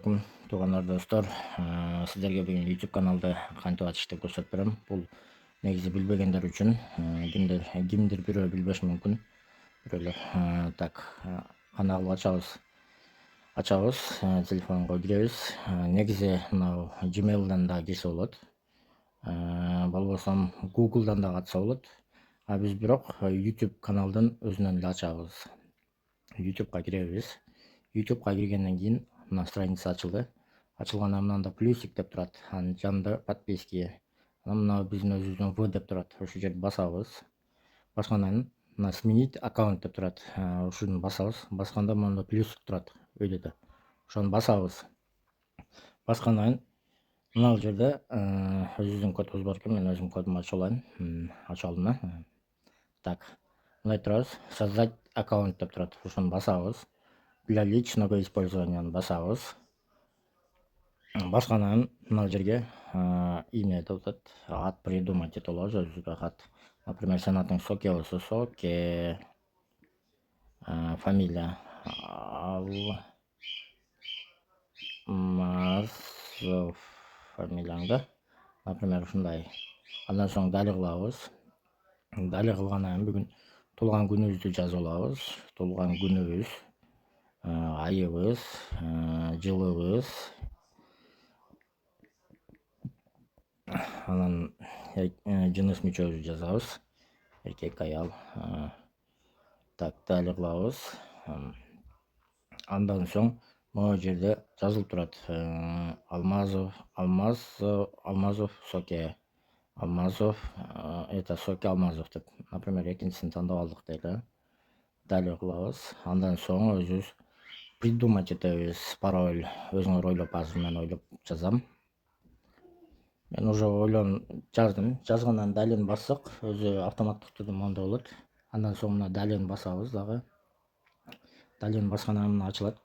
Туугандар достор, сиздерге бүгүн YouTube каналды кантип ачыш деп көрсөтүп берем. Бул негизи билбегендер үчүн, кимдир бирөө билбеши мүмкүн. Бирөөлөр так канал ачабыз, телефонго киребиз. Негизи мынау Gmail'дан да кирсе болот. Болбосо Google'дан да катса болот. А биз бирок YouTube каналдын өзүнөн эле ачабыз. YouTube'га киребиз. YouTube'га киргенден кийин мына страница ачылды. Ачылгандан мынанда плюсик деп турат. Анын жанында подписки. Анан мына биздин өзүбүздүн В деп турат. Ошол жерди басабыз. Баскандан мына сменить аккаунт деп турат. Ушуну басабыз. Басканда монда плюсик турат өйдө да. Ошону басабыз. Баскандан мына жерде өзүбүздүн кодубуз бар экен. Мен өзүм кодумду ачып алайын. Ачып алдым да. Так. Мындай турабыз. Создать аккаунт деп турат. Ошону басабыз. Для личного использования басабыз. Баскандан мына жерге имя деп атат. Ат придумать ете алабыз өзүбүзгө ат. Например, сен атың Соке болсо Соке. Фамилия Алмазов фамилияң да. Например, ушундай. Андан соң дали кылабыз. Дали кылгандан кийин бүгүн туулган күнүбүздү жазып алабыз. Туулган күнүбүз, айыбыз, жылыбыз. Анан жыныс мүчөбүздү жазабыз. Эркек, аял. Так, дали кылабыз. Андан соң могу жерде жазылып турат. Алмазов Соке. Алмазов, это Соке Алмазов деп. Например, экинчисин тандап алдык дейли. Дали кылабыз. Андан соң өзүбүз придумать этебиз. Пароль өзүңөр ойлоп, азыр мен ойлоп жазам. Мен уже жаздым. Жазгандан далени бассак, өзү автоматтык түрдө мондо болот. Андан соң мына далени басабыз дагы. Далени баскандан мына ачылат.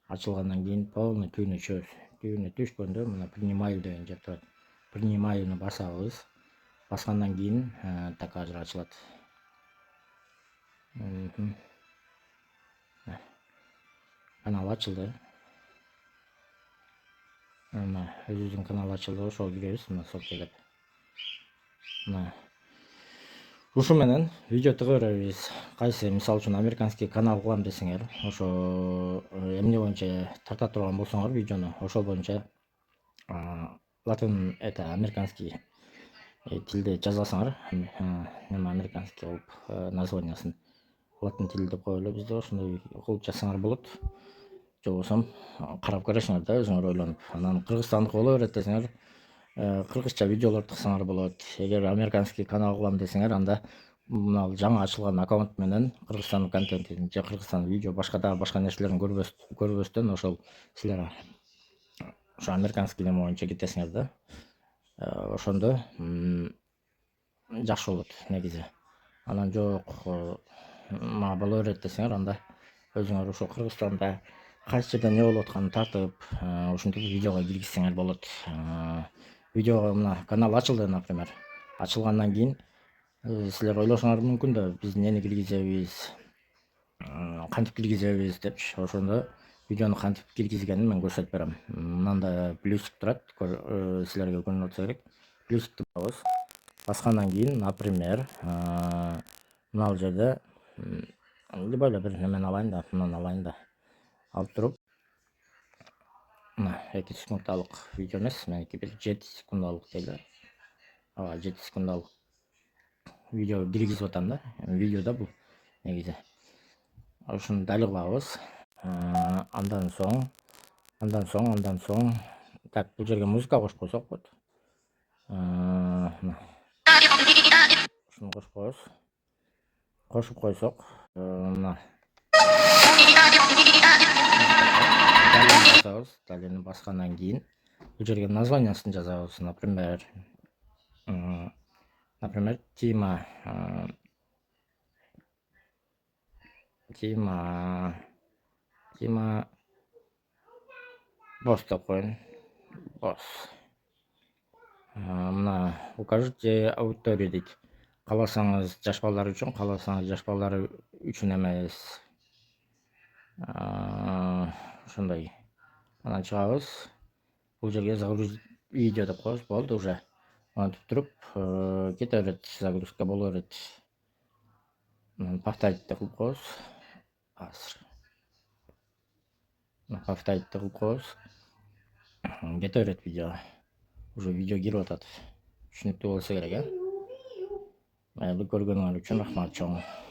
Ачылгандан кийин полный түйүнү түшөбүз. Түйүнү түшкөндө мына принимаю деген жер турат. Принимаюну басабыз. Баскандан кийин так азыр ачылат. Канал ачылды. Мына өзүбүздүн канал ачылды. Ошого киребиз. Мына Соке деп. Мына ушу менен видео тыгып беребиз. Кайсы мисалы үчүн американский канал кылам десеңер, ошо эмне боюнча тарта турган болсоңор видеону, ошол боюнча латын американский тилде жазасыңар. Эме американский кылып названиясын латын тили деп коелу бизде. Ошондой кылып жазсаңар болот. Же болбосо карап көрөсүңөр да өзүңөр ойлонуп. Анан кыргызстандык боло берет десеңер, кыргызча видеолор тыксаңар болот. Эгер американский канал кылам десеңер, анда мына жаңы ачылган аккаунт менен Кыргызстандын контентин же Кыргызстан видео башка нерселерин көрбөстөн ошол силер ошо американский неме боюнча кетесиңер да. Ошондо жакшы болот негизи. Анан жок, мага боло берет десеңер, анда өзүңөр ошо Кыргызстанда кайсы жерде не болуп атканын тартып, ушинтип видеого киргизсеңер болот. Видеого мына канал ачылды, например. Ачылгандан кийин силер ойлошоңор мүмкүн да, биз нени киргизебиз, кантип киргизебиз депчи. Ошондо видеону кантип киргизгенин мен көрсөтүп берем. Мында плюсик турат, силерге көрүнүп атса керек. Плюсикти басабыз. Баскандан кийин, например, мына жерде любой эле бир немени алайын да, мынаны алайын да. Алып туруп, мына 2 секундалык видео эмес, меники бир 7 секундалык дейли. 7 секундалык видео киргизип атам да. Видеода бул негизи. Ошону дали кылабыз. Андан соң так, бул жерге музыка кошуп койсок болот. Ушуну кошуп коебуз. Кошуп койсок, мына далени баскандан кийин бул жерге названиясын жазабыз. Например, Тима Босс деп коеюн. Босс. Мына укажите аудиторию дейт. Кааласаңыз жаш балдар үчүн, кааласаңыз жаш балдар үчүн эмес. Ошондой. Ana чыгабыз. Бул жерге загруз видео деп коебуз. Болду уже. Антип туруп, кете берет, загрузка боло берет. Повторить деп кылып коебуз. Азыр. Повторить деп кылып коебуз. Кете берет видео. Уже видео кирип атат. Түшүнүктүү болсо керек, Mayli ko'rganlar uchun rahmat cho'ng.